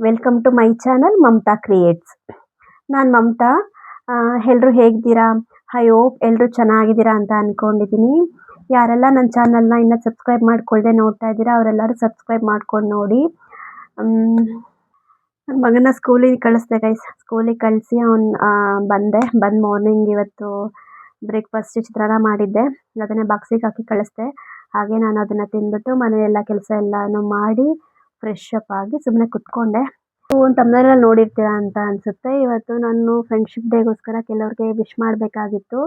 Welcome to my channel Mamata creates. ನಾನು ಮಮತಾ. ಎಲ್ಲರೂ ಹೇಗಿದ್ದೀರಾ? ಐ ಹೋಪ್ ಎಲ್ಲರೂ ಚೆನ್ನಾಗಿದ್ದೀರಾ ಅಂತ ಅಂದ್ಕೊಂಡಿದ್ದೀನಿ. ಯಾರೆಲ್ಲ ನನ್ನ ಚಾನಲ್ನ ಇನ್ನೂ ಸಬ್ಸ್ಕ್ರೈಬ್ ಮಾಡ್ಕೊಳ್ದೆ ನೋಡ್ತಾ ಇದ್ದೀರಾ ಅವರೆಲ್ಲರೂ ಸಬ್ಸ್ಕ್ರೈಬ್ ಮಾಡ್ಕೊಂಡು ನೋಡಿ. ನನ್ನ ಮಗನ ಸ್ಕೂಲಿಗೆ ಕಳಿಸ್ದೆ ಗೈಸ್. ಸ್ಕೂಲಿಗೆ ಕಳಿಸಿ ಬಂದು ಮಾರ್ನಿಂಗ್ ಇವತ್ತು ಬ್ರೇಕ್ಫಾಸ್ಟ್ ಚಿತ್ರಾನ್ನ ಮಾಡಿದ್ದೆ. ಅದನ್ನೇ ಬಾಕ್ಸಿಗೆ ಹಾಕಿ ಕಳಿಸ್ದೆ. ಹಾಗೆ ನಾನು ಅದನ್ನು ತಿಂದ್ಬಿಟ್ಟು ಮನೆಯೆಲ್ಲ ಕೆಲಸ ಎಲ್ಲನೂ ಮಾಡಿ ಫ್ರೆಶ್ ಅಪ್ ಆಗಿ ಸುಮ್ಮನೆ ಕುತ್ಕೊಂಡೆ. ಒಂದು ತಮ್ಮನೇಲಿ ನೋಡಿರ್ತೀರಾ ಅಂತ ಅನಿಸುತ್ತೆ. ಇವತ್ತು ನಾನು ಫ್ರೆಂಡ್ಶಿಪ್ ಡೇಗೋಸ್ಕರ ಕೆಲವ್ರಿಗೆ ವಿಶ್ ಮಾಡಬೇಕಾಗಿತ್ತು.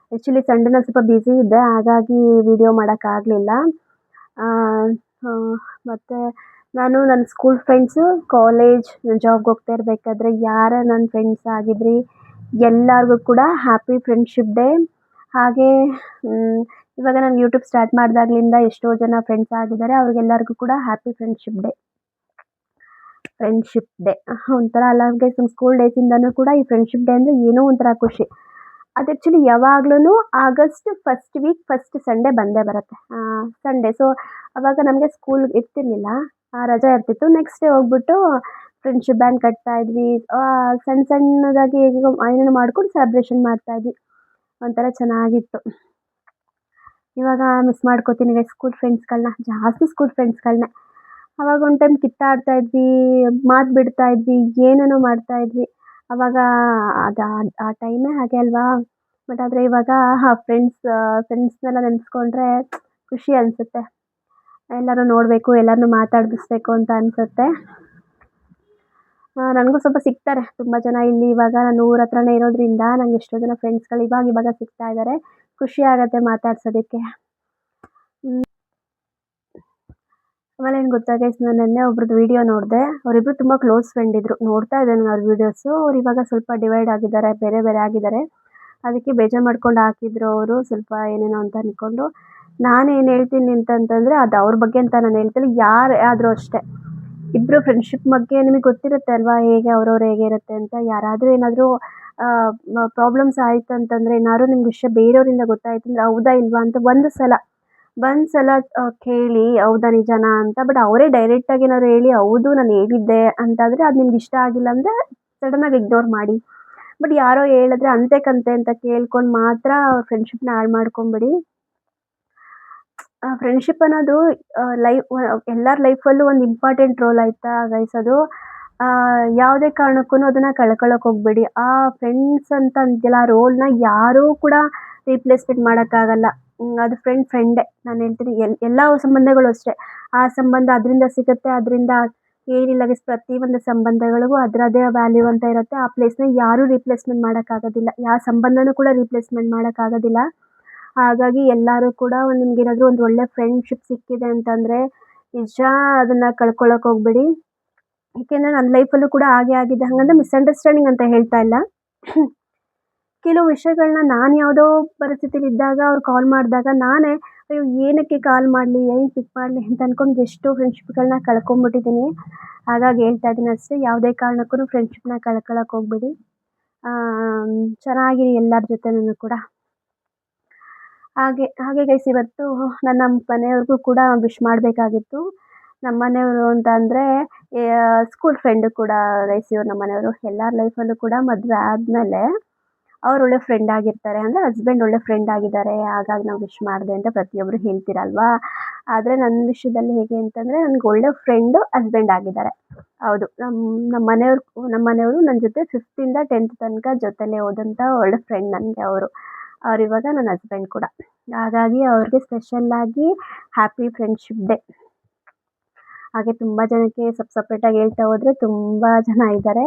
ಆ್ಯಕ್ಚುಲಿ ಸಂಡೇನ ಸ್ವಲ್ಪ ಬ್ಯುಸಿ ಇದ್ದೆ, ಹಾಗಾಗಿ ವಿಡಿಯೋ ಮಾಡೋಕ್ಕಾಗಲಿಲ್ಲ. ಮತ್ತು ನಾನು ನನ್ನ ಸ್ಕೂಲ್ ಫ್ರೆಂಡ್ಸು, ಕಾಲೇಜ್, ಜಾಬ್ಗೆ ಹೋಗ್ತಾ ಇರಬೇಕಾದ್ರೆ ಯಾರು ನನ್ನ ಫ್ರೆಂಡ್ಸ್ ಆಗಿದ್ರಿ ಎಲ್ಲರಿಗೂ ಕೂಡ ಹ್ಯಾಪಿ ಫ್ರೆಂಡ್ಶಿಪ್ ಡೇ. ಹಾಗೆ ಇವಾಗ ನಾನು ಯೂಟ್ಯೂಬ್ ಸ್ಟಾರ್ಟ್ ಮಾಡಿದಾಗಲಿಂದ ಎಷ್ಟೋ ಜನ ಫ್ರೆಂಡ್ಸ್ ಆಗಿದ್ದಾರೆ, ಅವ್ರಿಗೆಲ್ಲರಿಗೂ ಕೂಡ ಹ್ಯಾಪಿ ಫ್ರೆಂಡ್ಶಿಪ್ ಡೇ. ಒಂಥರ ಅಲ್ಲ ಗೈಸ್, ನಮ್ಮ ಸ್ಕೂಲ್ ಡೇಸಿಂದನೂ ಕೂಡ ಈ ಫ್ರೆಂಡ್ಶಿಪ್ ಡೇ ಅಂದರೆ ಏನೋ ಒಂಥರ ಖುಷಿ. ಅದು ಆ್ಯಕ್ಚುಲಿ ಯಾವಾಗ್ಲೂ August first week first Sunday ಬಂದೇ ಬರುತ್ತೆ, ಸಂಡೇ. ಸೊ ಅವಾಗ ನಮಗೆ ಸ್ಕೂಲ್ ಇರ್ತಿರ್ಲಿಲ್ಲ, ರಜೆ ಇರ್ತಿತ್ತು. ನೆಕ್ಸ್ಟ್ ಡೇ ಹೋಗ್ಬಿಟ್ಟು ಫ್ರೆಂಡ್ಶಿಪ್ ಬ್ಯಾಂಡ್ ಕಟ್ತಾ ಇದ್ವಿ. ಸಣ್ಣದಾಗಿ ಏನೇನು ಮಾಡ್ಕೊಂಡು ಸೆಲೆಬ್ರೇಷನ್ ಮಾಡ್ತಾಯಿದ್ವಿ. ಒಂಥರ ಚೆನ್ನಾಗಿತ್ತು. ಇವಾಗ ಮಿಸ್ ಮಾಡ್ಕೋತೀನಿ ಗೈಸ್ ಸ್ಕೂಲ್ ಫ್ರೆಂಡ್ಸ್ಗಳನ್ನ, ಜಾಸ್ತಿ ಸ್ಕೂಲ್ ಫ್ರೆಂಡ್ಸ್ಗಳನ್ನೇ. ಅವಾಗ ಒಂದು ಟೈಮ್ ಕಿತ್ತಾಡ್ತಾ ಇದ್ವಿ, ಮಾತು ಬಿಡ್ತಾ ಇದ್ವಿ, ಏನೇನೋ ಮಾಡ್ತಾ ಇದ್ವಿ. ಅವಾಗ ಅದು ಆ ಟೈಮೇ ಹಾಗೆ ಅಲ್ವಾ. ಬಟ್ ಆದರೆ ಇವಾಗ ಫ್ರೆಂಡ್ಸ್ನೆಲ್ಲ ನೆನೆಸ್ಕೊಂಡ್ರೆ ಖುಷಿ ಅನಿಸುತ್ತೆ. ಎಲ್ಲರೂ ನೋಡಬೇಕು, ಎಲ್ಲರನ್ನೂ ಮಾತಾಡಿಸ್ಬೇಕು ಅಂತ ಅನಿಸುತ್ತೆ. ನನಗೂ ಸ್ವಲ್ಪ ಸಿಗ್ತಾರೆ ತುಂಬ ಜನ ಇಲ್ಲಿ. ಇವಾಗ ನಾನು ಊರ ಹತ್ರನೇ ಇರೋದ್ರಿಂದ ನನಗೆ ಎಷ್ಟೋ ಜನ ಫ್ರೆಂಡ್ಸ್ಗಳು ಇವಾಗ ಸಿಗ್ತಾ ಇದ್ದಾರೆ. ಖುಷಿ ಆಗುತ್ತೆ ಮಾತಾಡ್ಸೋದಕ್ಕೆ. ಆಮೇಲೆ ಏನು ಗೊತ್ತಾ ಗೈಸ್, ನಾನು ನೆನ್ನೆ ಒಬ್ರದ್ದು ವೀಡಿಯೋ ನೋಡಿದೆ. ಅವರಿಬ್ಬರು ತುಂಬ ಕ್ಲೋಸ್ ಫ್ರೆಂಡ್ ಇದ್ದರು. ನೋಡ್ತಾ ಇದ್ದೆ ನಾನು ಅವ್ರ ವೀಡಿಯೋಸು. ಅವ್ರು ಇವಾಗ ಸ್ವಲ್ಪ ಡಿವೈಡ್ ಆಗಿದ್ದಾರೆ, ಬೇರೆ ಬೇರೆ ಆಗಿದ್ದಾರೆ. ಅದಕ್ಕೆ ಬೇಜಾರು ಮಾಡ್ಕೊಂಡು ಹಾಕಿದ್ರು ಅವರು, ಸ್ವಲ್ಪ ಏನೇನೋ ಅಂತ ಅಂದ್ಕೊಂಡು. ನಾನೇನು ಹೇಳ್ತೀನಿ ಅಂತಂತಂದರೆ ಅದು ಅವ್ರ ಬಗ್ಗೆ ಅಂತ ನಾನು ಹೇಳ್ತೀನಿ. ಯಾರೇ ಆದರೂ ಅಷ್ಟೇ, ಇಬ್ಬರು ಫ್ರೆಂಡ್ಶಿಪ್ ಬಗ್ಗೆ ನಿಮಗೆ ಗೊತ್ತಿರುತ್ತೆ ಅಲ್ವಾ, ಹೇಗೆ ಅವ್ರವ್ರು ಹೇಗೆ ಇರುತ್ತೆ ಅಂತ. ಯಾರಾದರೂ ಏನಾದರೂ ಪ್ರಾಬ್ಲಮ್ಸ್ ಆಯಿತು ಅಂತಂದರೆ, ಏನಾದ್ರು ನಿಮ್ಗೆ ವಿಷಯ ಬೇರೆಯವರಿಂದ ಗೊತ್ತಾಯ್ತು ಅಂದರೆ ಹೌದಾ ಇಲ್ವಾ ಅಂತ ಒಂದು ಸಲ ಕೇಳಿ ಹೌದಾ ನಿಜನಾ ಅಂತ. ಬಟ್ ಅವರೇ ಡೈರೆಕ್ಟಾಗಿ ಏನಾದ್ರು ಹೇಳಿ ಹೌದು ನಾನು ಹೇಳಿದ್ದೆ ಅಂತಾದರೆ ಅದು ನಿಮ್ಗೆ ಇಷ್ಟ ಆಗಿಲ್ಲ ಅಂದರೆ ಸಡನ್ನಾಗಿ ಇಗ್ನೋರ್ ಮಾಡಿ. ಬಟ್ ಯಾರೋ ಹೇಳಿದ್ರೆ ಅಂತೆ ಕಂತೆ ಅಂತ ಕೇಳ್ಕೊಂಡು ಮಾತ್ರ ಫ್ರೆಂಡ್ಶಿಪ್ನ ಹಾಳು ಮಾಡ್ಕೊಂಬಿಡಿ. ಫ್ರೆಂಡ್ಶಿಪ್ ಅನ್ನೋದು ಎಲ್ಲರ ಲೈಫಲ್ಲೂ ಒಂದು ಇಂಪಾರ್ಟೆಂಟ್ ರೋಲ್ ಆಯಿತಾ ಗೈಸ್. ಅದು ಯಾವುದೇ ಕಾರಣಕ್ಕೂ ಅದನ್ನು ಕಳ್ಕೊಳ್ಳೋಕೆ ಹೋಗಬೇಡಿ. ಆ ಫ್ರೆಂಡ್ಸ್ ಅಂತ ಅಂತೀಯಲ್ಲ, ಆ ರೋಲ್ನ ಯಾರೂ ಕೂಡ ರೀಪ್ಲೇಸ್ಮೆಂಟ್ ಮಾಡೋಕ್ಕಾಗಲ್ಲ. ಅದು ಫ್ರೆಂಡೇ. ನಾನು ಹೇಳ್ತೀನಿ, ಎಲ್ಲ ಸಂಬಂಧಗಳು ಅಷ್ಟೇ. ಆ ಸಂಬಂಧ ಅದರಿಂದ ಸಿಗುತ್ತೆ, ಅದರಿಂದ ಏನಿಲ್ಲ ಗೈಸ್. ಪ್ರತಿಯೊಂದು ಸಂಬಂಧಗಳಿಗೂ ಅದರದ್ದೇ ವ್ಯಾಲ್ಯೂ ಅಂತ ಇರುತ್ತೆ. ಆ ಪ್ಲೇಸ್ನ ಯಾರೂ ರೀಪ್ಲೇಸ್ಮೆಂಟ್ ಮಾಡೋಕ್ಕಾಗೋದಿಲ್ಲ, ಯಾವ ಸಂಬಂಧನೂ ಕೂಡ ರೀಪ್ಲೇಸ್ಮೆಂಟ್ ಮಾಡೋಕ್ಕಾಗೋದಿಲ್ಲ. ಹಾಗಾಗಿ ಎಲ್ಲರೂ ಕೂಡ ನಿಮ್ಗೇನಾದರೂ ಒಂದು ಒಳ್ಳೆ ಫ್ರೆಂಡ್ಶಿಪ್ ಸಿಕ್ಕಿದೆ ಅಂತಂದರೆ ನಿಜ ಅದನ್ನು ಕಳ್ಕೊಳ್ಳೋಕೆ ಹೋಗಬೇಡಿ. ಏಕೆಂದರೆ ನನ್ನ ಲೈಫಲ್ಲೂ ಕೂಡ ಹಾಗೆ ಆಗಿದೆ. ಹಾಗಂದ್ರೆ ಮಿಸ್ಅಂಡರ್ಸ್ಟ್ಯಾಂಡಿಂಗ್ ಅಂತ ಹೇಳ್ತಾ ಇಲ್ಲ. ಕೆಲವು ವಿಷಯಗಳನ್ನ ನಾನು ಯಾವುದೋ ಪರಿಸ್ಥಿತಿಲಿ ಇದ್ದಾಗ ಅವ್ರು ಕಾಲ್ ಮಾಡಿದಾಗ ನಾನೇ ಅಯ್ಯೋ ಏನಕ್ಕೆ ಕಾಲ್ ಮಾಡಲಿ, ಏನು ಪಿಕ್ ಮಾಡಲಿ ಅಂತ ಅಂದ್ಕೊಂಡು ಎಷ್ಟೋ ಫ್ರೆಂಡ್ಶಿಪ್ಗಳನ್ನ ಕಳ್ಕೊಂಬಿಟ್ಟಿದ್ದೀನಿ. ಹಾಗಾಗಿ ಹೇಳ್ತಾ ಇದ್ದೀನಿ ಅಷ್ಟೇ, ಯಾವುದೇ ಕಾರಣಕ್ಕೂ ಫ್ರೆಂಡ್ಶಿಪ್ನ ಕಳ್ಕೊಳ್ಳೋಕೆ ಹೋಗಬೇಡಿ. ಚೆನ್ನಾಗಿರಿ ಎಲ್ಲರ ಜೊತೆನೂ ಕೂಡ. ಹಾಗೆ ಗೈಸ್, ಇವತ್ತು ನನ್ನ ಮನೆಯವ್ರಿಗೂ ಕೂಡ ವಿಶ್ ಮಾಡಬೇಕಾಗಿತ್ತು. ನಮ್ಮ ಮನೆಯವರು ಅಂತ ಅಂದರೆ ಸ್ಕೂಲ್ ಫ್ರೆಂಡು ಕೂಡ ಗೈಸ್. ಇವ್ರು ನಮ್ಮ ಮನೆಯವರು ಎಲ್ಲರ ಲೈಫಲ್ಲೂ ಕೂಡ ಮದುವೆ ಆದಮೇಲೆ ಅವ್ರು ಒಳ್ಳೆ ಫ್ರೆಂಡ್ ಆಗಿರ್ತಾರೆ, ಅಂದರೆ ಹಸ್ಬೆಂಡ್ ಒಳ್ಳೆ ಫ್ರೆಂಡ್ ಆಗಿದ್ದಾರೆ, ಹಾಗಾಗಿ ನಾವು ವಿಶ್ ಮಾಡಿದೆ ಅಂತ ಪ್ರತಿಯೊಬ್ಬರು ಹೇಳ್ತೀರಲ್ವಾ. ಆದರೆ ನನ್ನ ವಿಷಯದಲ್ಲಿ ಹೇಗೆ ಅಂತಂದರೆ, ನನಗೆ ಒಳ್ಳೆ ಫ್ರೆಂಡು ಹಸ್ಬೆಂಡ್ ಆಗಿದ್ದಾರೆ. ಹೌದು, ನಮ್ಮ ಮನೆಯವರು ನನ್ನ ಜೊತೆ 5th ಇಂದ 10th ತನಕ ಜೊತೆಲೇ ಹೋದಂಥ ಒಳ್ಳೆ ಫ್ರೆಂಡ್ ನನಗೆ ಅವರು. ಇವಾಗ ನನ್ನ ಹಸ್ಬೆಂಡ್ ಕೂಡ. ಹಾಗಾಗಿ ಅವ್ರಿಗೆ ಸ್ಪೆಷಲ್ಲಾಗಿ ಹ್ಯಾಪಿ ಫ್ರೆಂಡ್ಶಿಪ್ ಡೇ. ಹಾಗೆ ತುಂಬ ಜನಕ್ಕೆ ಸಪ್ರೇಟಾಗಿ ಹೇಳ್ತಾ ಹೋದರೆ ತುಂಬ ಜನ ಇದ್ದಾರೆ.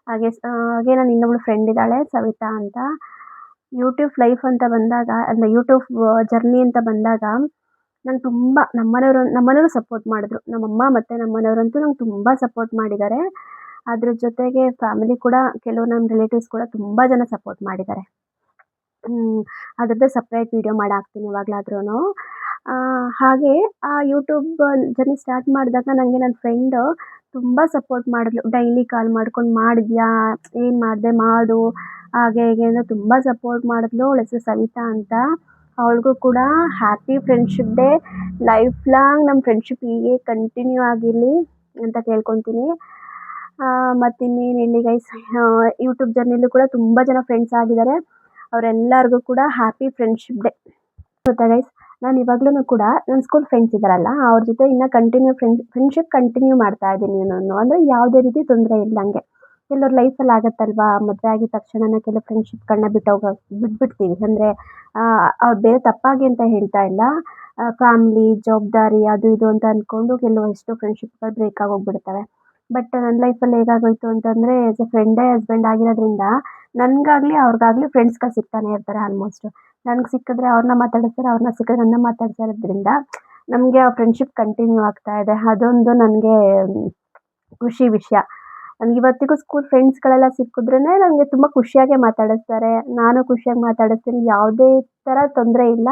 ಹಾಗೆ ನಾನು ಇನ್ನೊಬ್ಳು ಫ್ರೆಂಡ್ ಇದ್ದಾಳೆ ಸವಿತಾ ಅಂತ. ಯೂಟ್ಯೂಬ್ ಲೈಫ್ ಅಂತ ಬಂದಾಗ, ಅಂದರೆ ಯೂಟ್ಯೂಬ್ ಜರ್ನಿ ಅಂತ ಬಂದಾಗ ನಂಗೆ ತುಂಬ ನಮ್ಮನೆಯವರು ಸಪೋರ್ಟ್ ಮಾಡಿದ್ರು. ನಮ್ಮಮ್ಮ ಮತ್ತು ನಮ್ಮನೆಯವರಂತೂ ನಂಗೆ ತುಂಬ ಸಪೋರ್ಟ್ ಮಾಡಿದ್ದಾರೆ. ಅದ್ರ ಜೊತೆಗೆ ಫ್ಯಾಮಿಲಿ ಕೂಡ, ಕೆಲವು ನಮ್ಮ ರಿಲೇಟಿವ್ಸ್ ಕೂಡ ತುಂಬ ಜನ ಸಪೋರ್ಟ್ ಮಾಡಿದ್ದಾರೆ. ಅದ್ರದ್ದು ಸಪ್ರೇಟ್ ವೀಡಿಯೋ ಮಾಡಿ ಹಾಕ್ತೀನಿ ಯಾವಾಗಲಾದ್ರೂ. ಹಾಗೆ ಆ ಯೂಟ್ಯೂಬ್ ಜರ್ನಿ ಸ್ಟಾರ್ಟ್ ಮಾಡಿದಾಗ ನನಗೆ ನನ್ನ ಫ್ರೆಂಡು ತುಂಬ ಸಪೋರ್ಟ್ ಮಾಡಿದ್ಲು. ಡೈಲಿ ಕಾಲ್ ಮಾಡ್ಕೊಂಡು ಮಾಡಿದ್ಯಾ, ಏನು ಮಾಡಿದೆ, ಮಾಡು, ಹಾಗೆ ಹೀಗೆ ಅಂತ ತುಂಬ ಸಪೋರ್ಟ್ ಮಾಡಿದ್ಲು. ಅವಳ ಹೆಸರು ಸವಿತಾ ಅಂತ. ಅವಳಿಗೂ ಕೂಡ happy friendship day. Life long ನಮ್ಮ ಫ್ರೆಂಡ್ಶಿಪ್ ಹೀಗೆ ಕಂಟಿನ್ಯೂ ಆಗಿರಲಿ. ಅಂತ ಕೇಳ್ಕೊತೀನಿ. ಮತ್ತು ಇನ್ನೇನು ಹೇಳಿ ಗೈಸ್, ಯೂಟ್ಯೂಬ್ ಜರ್ನಿಲೂ ಕೂಡ ತುಂಬ ಜನ ಫ್ರೆಂಡ್ಸ್ ಆಗಿದ್ದಾರೆ. ಅವರೆಲ್ಲರಿಗೂ ಕೂಡ ಹ್ಯಾಪಿ ಫ್ರೆಂಡ್ಶಿಪ್ ಡೇ. ಗೊತ್ತಾ ಗೈಸ್, ನಾನು ಇವಾಗ್ಲೂ ಕೂಡ ನನ್ನ ಸ್ಕೂಲ್ ಫ್ರೆಂಡ್ಸ್ ಇದ್ದಾರಲ್ಲ, ಅವ್ರ ಜೊತೆ ಇನ್ನೂ ಕಂಟಿನ್ಯೂ ಫ್ರೆಂಡ್ಶಿಪ್ ಕಂಟಿನ್ಯೂ ಮಾಡ್ತಾ ಇದ್ದೀನಿ ನಾನು. ಅಂದರೆ ಯಾವುದೇ ರೀತಿ ತೊಂದರೆ ಇಲ್ದಂಗೆ. ಕೆಲವ್ರ ಲೈಫಲ್ಲಿ ಆಗುತ್ತಲ್ವಾ, ಮದುವೆ ಆಗಿದ ತಕ್ಷಣನೇ ಕೆಲವು ಫ್ರೆಂಡ್ಶಿಪ್ಗಳನ್ನ ಬಿಟ್ಬಿಡ್ತೀವಿ. ಅಂದರೆ ಅವ್ರು ಬೇರೆ ತಪ್ಪಾಗಿ ಅಂತ ಹೇಳ್ತಾ ಇಲ್ಲ, ಫ್ಯಾಮ್ಲಿ ಜವಾಬ್ದಾರಿ ಅದು ಇದು ಅಂತ ಅಂದ್ಕೊಂಡು ಕೆಲವಷ್ಟು ಫ್ರೆಂಡ್ಶಿಪ್ಗಳು ಬ್ರೇಕ್ ಆಗೋಗ್ಬಿಡ್ತವೆ. ಬಟ್ ನನ್ನ ಲೈಫಲ್ಲಿ ಹೇಗಾಗೋಯ್ತು ಅಂತಂದರೆ, ಆ್ಯಸ್ ಎ ಫ್ರೆಂಡೇ ಹಸ್ಬೆಂಡ್ ಆಗಿರೋದ್ರಿಂದ ನನಗಾಗಲಿ ಅವ್ರಿಗಾಗಲಿ ಫ್ರೆಂಡ್ಸ್ಗಳು ಸಿಗ್ತಾನೆ ಇರ್ತಾರೆ ಆಲ್ಮೋಸ್ಟು. ನನಗೆ ಸಿಕ್ಕಿದ್ರೆ ಅವ್ರನ್ನ ಮಾತಾಡಿಸ್ತಾರೆ, ಅವ್ರನ್ನ ಸಿಕ್ಕಿದ್ರೆ ನನ್ನ ಮಾತಾಡ್ತಾ ಇರೋದ್ರಿಂದ ನಮಗೆ ಆ ಫ್ರೆಂಡ್ಶಿಪ್ ಕಂಟಿನ್ಯೂ ಆಗ್ತಾ ಇದೆ. ಅದೊಂದು ನನಗೆ ಖುಷಿ ವಿಷಯ. ನನಗೆ ಇವತ್ತಿಗೂ ಸ್ಕೂಲ್ ಫ್ರೆಂಡ್ಸ್ಗಳೆಲ್ಲ ಸಿಕ್ಕಿದ್ರೇ ನನಗೆ ತುಂಬ ಖುಷಿಯಾಗೇ ಮಾತಾಡಿಸ್ತಾರೆ, ನಾನು ಖುಷಿಯಾಗಿ ಮಾತಾಡಿಸ್ತೀನಿ. ಯಾವುದೇ ಥರ ತೊಂದರೆ ಇಲ್ಲ.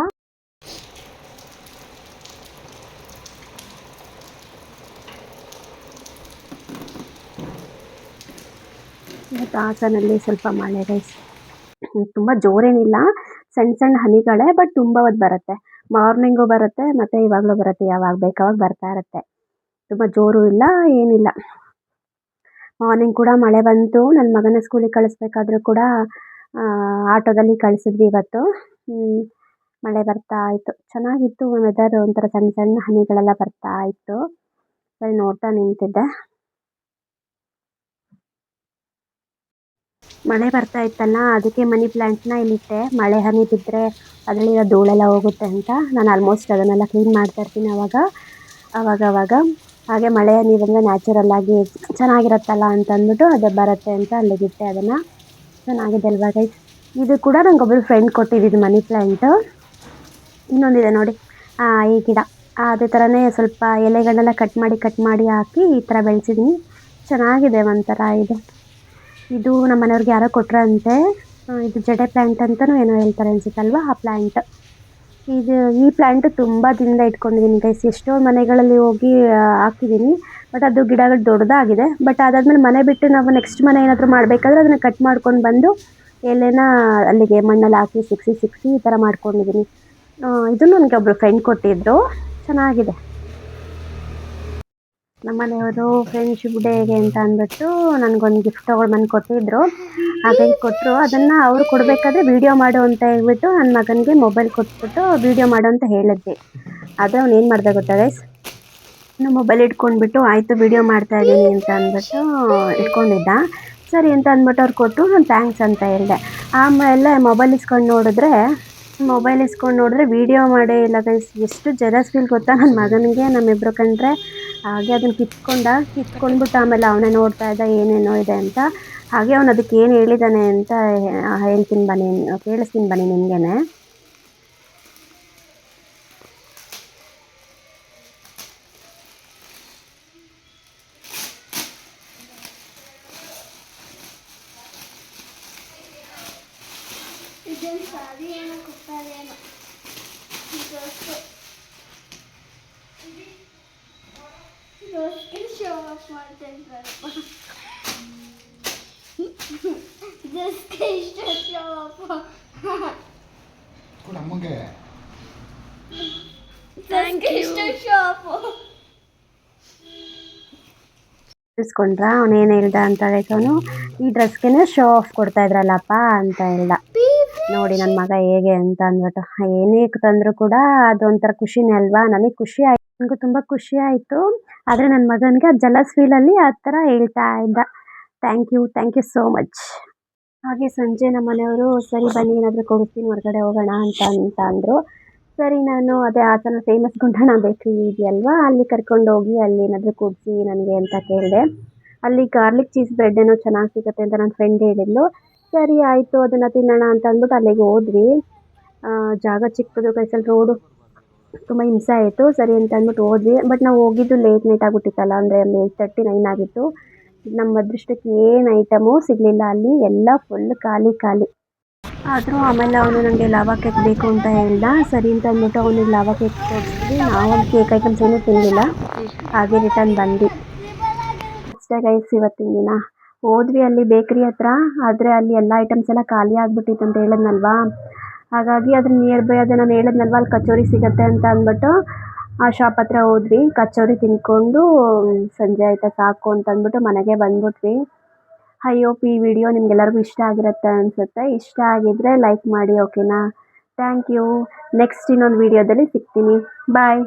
ಇವತ್ತು ಹಾಸನಲ್ಲಿ ಸ್ವಲ್ಪ ಮಳೆ ಗೈಸ್, ತುಂಬ ಜೋರೇನಿಲ್ಲ, ಸಣ್ಣ ಸಣ್ಣ ಹನಿಗಳೇ. ಬಟ್ ತುಂಬ ಹೊತ್ತು ಬರುತ್ತೆ, ಮಾರ್ನಿಂಗು ಬರುತ್ತೆ ಮತ್ತು ಇವಾಗಲೂ ಬರುತ್ತೆ, ಯಾವಾಗ ಬೇಕು ಅವಾಗ ಬರ್ತಾ ಇರುತ್ತೆ. ತುಂಬ ಜೋರು ಇಲ್ಲ, ಏನಿಲ್ಲ. ಮಾರ್ನಿಂಗ್ ಕೂಡ ಮಳೆ ಬಂತು. ನನ್ನ ಮಗನ ಸ್ಕೂಲಿಗೆ ಕಳಿಸ್ಬೇಕಾದ್ರೂ ಕೂಡ ಆಟೋದಲ್ಲಿ ಕಳಿಸಿದ್ವಿ ಇವತ್ತು. ಮಳೆ ಬರ್ತಾ ಇತ್ತು, ಚೆನ್ನಾಗಿತ್ತು ವೆದರ್. ಒಂಥರ ಸಣ್ಣ ಸಣ್ಣ ಹನಿಗಳೆಲ್ಲ ಬರ್ತಾ ಇತ್ತು. ಸರಿ, ನೋಡ್ತಾ ನಿಂತಿದ್ದೆ. ಮಳೆ ಬರ್ತಾ ಇತ್ತಲ್ಲ, ಅದಕ್ಕೆ ಮನಿ ಪ್ಲ್ಯಾಂಟ್ನ ಇಲ್ಲಿಟ್ಟೆ. ಮಳೆ ಹನಿ ಬಿದ್ದರೆ ಅದರಲ್ಲಿರೋ ಧೂಳೆಲ್ಲ ಹೋಗುತ್ತೆ ಅಂತ ನಾನು ಆಲ್ಮೋಸ್ಟ್ ಅದನ್ನೆಲ್ಲ ಕ್ಲೀನ್ ಮಾಡ್ತಾ ಇರ್ತೀನಿ ಆವಾಗ. ಹಾಗೆ ಮಳೆ ಹನಿ ಬಂದರೆ ನ್ಯಾಚುರಲ್ಲಾಗಿ ಚೆನ್ನಾಗಿರುತ್ತಲ್ಲ ಅಂತ ಅಂದ್ಬಿಟ್ಟು ಅದು ಬರುತ್ತೆ ಅಂತ ಅಲ್ಲಿಗಿಟ್ಟೆ ಅದನ್ನು. ಚೆನ್ನಾಗಿದೆ ಅಲ್ವಾ ಗೈಸ್. ಇದು ಕೂಡ ನನಗೊಬ್ಬರು ಫ್ರೆಂಡ್ ಕೊಟ್ಟಿದ್ದು ಮನಿ ಪ್ಲ್ಯಾಂಟು. ಇನ್ನೊಂದಿದೆ ನೋಡಿ, ಈ ಗಿಡ ಅದೇ ಥರನೇ ಸ್ವಲ್ಪ ಎಲೆಗಳನ್ನೆಲ್ಲ ಕಟ್ ಮಾಡಿ ಹಾಕಿ ಈ ಥರ ಬೆಳೆಸಿದ್ದೀನಿ. ಚೆನ್ನಾಗಿದೆ ಒಂಥರ. ಇದು ನಮ್ಮ ಮನೆಯವ್ರಿಗೆ ಯಾರೋ ಕೊಟ್ರಂತೆ. ಇದು ಜಡೆ ಪ್ಲ್ಯಾಂಟ್ ಅಂತಲೂ ಏನೋ ಹೇಳ್ತಾರೆ ಅನಿಸುತ್ತಲ್ವ, ಆ ಪ್ಲ್ಯಾಂಟ್. ಈ ಪ್ಲ್ಯಾಂಟು ತುಂಬ ದಿನದಿಂದ ಇಟ್ಕೊಂಡಿದ್ದೀನಿ ಗೈಸ್. ಎಷ್ಟೋ ಮನೆಗಳಲ್ಲಿ ಹೋಗಿ ಹಾಕಿದ್ದೀನಿ, ಬಟ್ ಅದು ಗಿಡಗಳು ದೊಡ್ಡದಾಗಿದೆ. ಬಟ್ ಅದಾದಮೇಲೆ ಮನೆ ಬಿಟ್ಟು ನಾವು ನೆಕ್ಸ್ಟ್ ಮನೆ ಏನಾದರೂ ಮಾಡಬೇಕಾದ್ರೆ ಅದನ್ನು ಕಟ್ ಮಾಡ್ಕೊಂಡು ಬಂದು ಎಲೆನ ಅಲ್ಲಿಗೆ ಮಣ್ಣಲ್ಲಿ ಹಾಕಿ ಸಿಕ್ಸಿ ಈ ಥರ ಮಾಡ್ಕೊಂಡಿದ್ದೀನಿ. ಇದನ್ನು ನನಗೆ ಒಬ್ಬರು ಫ್ರೆಂಡ್ ಕೊಟ್ಟಿದ್ದರು, ಚೆನ್ನಾಗಿದೆ. ನಮ್ಮ ಮನೆಯವರು ಫ್ರೆಂಡ್ಶಿಪ್ ಡೇಗೆ ಅಂತ ಅಂದ್ಬಿಟ್ಟು ನನಗೊಂದು ಗಿಫ್ಟ್ ಬಂದು ಕೊಟ್ಟಿದ್ದರು. ಹಾಗಾಗಿ ಕೊಟ್ಟರು. ಅದನ್ನು ಅವರು ಕೊಡಬೇಕಾದ್ರೆ ವೀಡಿಯೋ ಮಾಡು ಅಂತ ಹೇಳ್ಬಿಟ್ಟು ನನ್ನ ಮಗನಿಗೆ ಮೊಬೈಲ್ ಕೊಟ್ಬಿಟ್ಟು ವೀಡಿಯೋ ಮಾಡು ಅಂತ ಹೇಳಿದ್ವಿ. ಆದರೆ ಅವ್ನು ಏನು ಮಾಡಿದೆ ಗೊತ್ತಾ ಗೈಸ್, ನಾನು ಮೊಬೈಲ್ ಇಟ್ಕೊಂಡ್ಬಿಟ್ಟು ಆಯಿತು ವೀಡಿಯೋ ಮಾಡ್ತಾಯಿದ್ದೀನಿ ಅಂತ ಅಂದ್ಬಿಟ್ಟು ಇಟ್ಕೊಂಡಿದ್ದ. ಸರಿ ಅಂತ ಅಂದ್ಬಿಟ್ಟು ಅವ್ರು ಕೊಟ್ಟರು, ನಾನು ಥ್ಯಾಂಕ್ಸ್ ಅಂತ ಹೇಳಿದೆ. ಆಮೇಲೆ ಮೊಬೈಲ್ ಇಸ್ಕೊಂಡು ನೋಡಿದ್ರೆ ವೀಡಿಯೋ ಮಾಡೇ ಇಲ್ಲ ಗೈಸ್. ಎಷ್ಟು ಜೆಲಸ್ ಫೀಲ್ ಗೊತ್ತಾ ನನ್ನ ಮಗನಿಗೆ. ನಮ್ಮಿಬ್ಬರು ಕಂಡ್ರೆ ಹಾಗೆ ಅದನ್ನು ಕಿತ್ಕೊಂಡ್ಬಿಟ್ಟು ಆಮೇಲೆ ಅವನೇ ನೋಡ್ತಾ ಇದ್ದ ಏನೇನೋ ಇದೆ ಅಂತ. ಹಾಗೆ ಅವನು ಅದಕ್ಕೆ ಏನು ಹೇಳಿದ್ದಾನೆ ಅಂತ ಕೇಳಿಸ್ತೀನಿ ಬನ್ನಿ ನಿಮಗೇನೆ. ತಿಳಿಸ್ಕೊಂಡ್ರ ಅವನೇನು ಹೇಳ್ದ ಅಂತ ಅವನು, ಈ ಡ್ರೆಸ್ಗೆ ಶೋ ಆಫ್ ಕೊಡ್ತಾ ಇದ್ರಲ್ಲಪ್ಪ ಅಂತ ಹೇಳ್ದ. ನೋಡಿ ನನ್ನ ಮಗ ಹೇಗೆ ಅಂತ ಅಂದ್ಬಿಟ್ಟು. ಏನೇ ತಂದರೂ ಕೂಡ ಅದೊಂಥರ ಖುಷಿನೇ ಅಲ್ವಾ. ನನಗೆ ಖುಷಿ ಆಯಿತು, ನನಗೂ ತುಂಬ ಖುಷಿ ಆಯಿತು. ಆದರೆ ನನ್ನ ಮಗನಿಗೆ ಆ ಜಲಸ್ ಫೀಲಲ್ಲಿ ಆ ಥರ ಹೇಳ್ತಾ ಇದ್ದ. Thank you so much. ಹಾಗೆ ಸಂಜೆ ನಮ್ಮ ಮನೆಯವರು ಸರಿ ಬನ್ನಿ ಏನಾದರೂ ಕೊಡಿಸ್ತೀನಿ ಹೊರಗಡೆ ಹೋಗೋಣ ಅಂತ ಅಂದರು. ಸರಿ, ನಾನು ಅದೇ ಹಾಸನ ಫೇಮಸ್ ಗುಂಡಣ್ಣ ಬೇಕ್ರಿ ಇದೆಯಲ್ವಾ, ಅಲ್ಲಿ ಕರ್ಕೊಂಡೋಗಿ ಅಲ್ಲಿ ಏನಾದರೂ ಕೊಡಿಸಿ ನನಗೆ ಅಂತ ಕೇಳಿದೆ. ಅಲ್ಲಿ ಗಾರ್ಲಿಕ್ ಚೀಸ್ ಬ್ರೆಡ್ ಏನೋ ಚೆನ್ನಾಗಿ ಸಿಗುತ್ತೆ ಅಂತ ನನ್ನ ಫ್ರೆಂಡ್ ಹೇಳಿದ್ಲು. ಸರಿ ಆಯಿತು ಅದನ್ನು ತಿನ್ನೋಣ ಅಂತ ಅಂದ್ಬಿಟ್ಟು ಅಲ್ಲಿಗೆ ಹೋದ್ವಿ. ಜಾಗ ಚಿಕ್ಕದು ಕೈಸಲ್ಲಿ, ರೋಡು ತುಂಬ ಹಿಂಸೆ ಆಯಿತು. ಸರಿ ಅಂತ ಅಂದ್ಬಿಟ್ಟು ಹೋದ್ವಿ. ಬಟ್ ನಾವು ಹೋಗಿದ್ದು ಲೇಟ್ ಆಗಿಬಿಟ್ಟಿತ್ತಲ್ಲ, ಅಂದರೆ ಅಲ್ಲಿ 8:39 ಆಗಿತ್ತು. ನಮ್ಮ ಅದೃಷ್ಟಕ್ಕೆ ಏನು ಐಟಮು ಸಿಗಲಿಲ್ಲ ಅಲ್ಲಿ, ಎಲ್ಲ ಫುಲ್ ಖಾಲಿ. ಆದರೂ ಆಮೇಲೆ ಅವನು ನನಗೆ ಲಾವಾ ಕೇಕ್ ಬೇಕು ಅಂತ ಹೇಳ್ದ. ಸರಿ ಅಂತ ಅಂದ್ಬಿಟ್ಟು ಅವನಿಗೆ ಲಾವಾ ಕೇಕ್ ಕೊಡಿಸಿದ್ವಿ. ನಾವೊಂದು ಕೇಕ್ ಐಟಮ್ಸ್ ಏನೂ ತಿನ್ನಲಿಲ್ಲ, ಹಾಗೆ ರಿಟರ್ನ್ ಬಂದ್ವಿ. ಅಷ್ಟೇ ಗೈಸ್ ಇವತ್ತಿನ ದಿನ. ಹೋದ್ವಿ ಅಲ್ಲಿ ಬೇಕ್ರಿ ಹತ್ರ, ಆದರೆ ಅಲ್ಲಿ ಎಲ್ಲ ಐಟಮ್ಸ್ ಎಲ್ಲ ಖಾಲಿ ಆಗಿಬಿಟ್ಟಿತ್ತು ಅಂತ ಹೇಳಿದ್ನಲ್ವಾ. ಹಾಗಾಗಿ ಅದ್ರ ನಿಯರ್ ಬೈ ಅದೇ ನಾನು ಹೇಳಿದ್ನಲ್ವ ಅಲ್ಲಿ ಕಚೋರಿ ಸಿಗುತ್ತೆ ಅಂತ ಅಂದ್ಬಿಟ್ಟು ಆ ಶಾಪ್ ಹತ್ರ ಹೋದ್ವಿ, ಕಚೋರಿ ತಿನ್ಕೊಂಡು ಸಂಜೆ ಆಯ್ತಾ ಸಾಕು ಅಂತ ಅಂದ್ಬಿಟ್ಟು ಮನೆಗೆ ಬಂದ್ಬಿಟ್ವಿ. ಐ ಹೋಪ್ ಈ ವಿಡಿಯೋ ನಿಮ್ಗೆಲ್ಲರಿಗೂ ಇಷ್ಟ ಆಗಿರುತ್ತೆ ಅನ್ಸುತ್ತೆ. ಇಷ್ಟ ಆಗಿದ್ರೆ ಲೈಕ್ ಮಾಡಿ, ಓಕೆನಾ? Thank you. ನೆಕ್ಸ್ಟ್ ಇನ್ನೊಂದು ವಿಡಿಯೋದಲ್ಲಿ ಸಿಗ್ತೀನಿ. ಬಾಯ್.